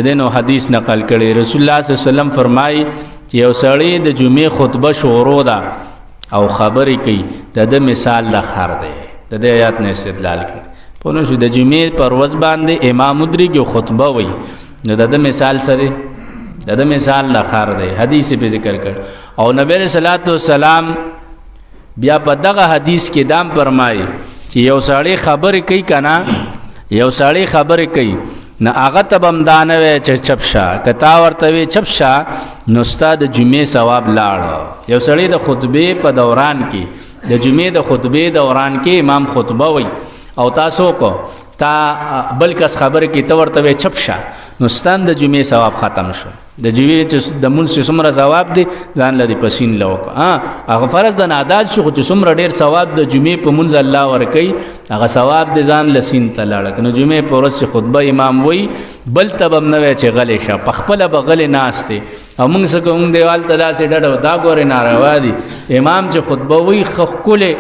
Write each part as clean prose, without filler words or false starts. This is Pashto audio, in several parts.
دینو حدیث نقل کړي رسول الله صلی الله علیه وسلم فرمایي چې یو سړی د جمعې خطبه شروع ده او خبرې کوي د مثال د خر دی د دې آیات نه استدلال کړي په نو شو د جمعې پر ورځ باندې امام مدري خطبه وایي نو د مثال سره د مثال د خر دی حدیث په ذکر کړ او نبی صلی الله علیه وسلم بیا په دغه حدیث کې دام فرمایي چې یو سړی خبرې کوي کنه یو سړی خبرې کوي نه هغه ته بم دانه وي چې چپشا کتا ورته وي چپشا نو استاد جمعې ثواب لاړ یو سړی د خطبه په دوران کې د جمعې د خطبه دوران کې امام خطبه وي او تاسو کو تا بل کس خبره کې تو ورته وي چپشا نو ستان د جمعې ثواب ختم شو د جمعې چې د مونږ څومره ثواب دی ځان لري پسین لوک هغه فرض د ناداد شو چې څومره ډیر ثواب د جمعې په مونږ الله ورکي هغه ثواب د ځان لسین تلاړه کنه جمعې په ورځ خطبه امام وای بل تبم نه وي چې غلې شه پخپل بغل ناشته او موږ څنګه موږ دیوال تلا سي ډډ دا ګورې ناروا دي امام چې خطبه وای خخکله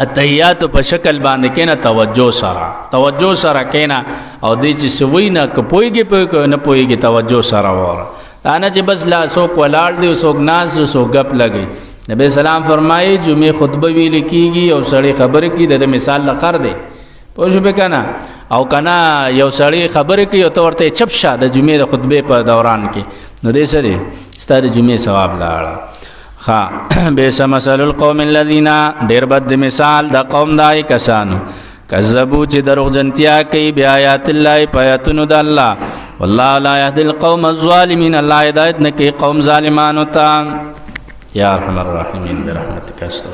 اتحیات په شکل باندې کینا توجه سره کینا او دې چې سوي نه کپويږي نه پويږي توجه سره وره انا چې بس لا سو کولاړ دی سو ناز سو غپ لګي نبی سلام فرمایي جمعې خطبه ویل کیږي او سړی خبر کی د مثال لخر دی پوه شو به کنه او کنه یو سړی خبر کی او ورته چپ شه د جمعې د خطبه په دوران کې نو دې سره ستاره جمعې ثواب لاړه بیس مثل القوم الذین ډیر بد مثال د قوم دای کسانو کذبوا چې دروغ جنتیا کوي بیاات الله پیاتونو د الله والله لا يهدي القوم الظالمين الله هدایت نه کوي قوم ظالمانو ته یا ارحم الراحمین برحمتک استغفر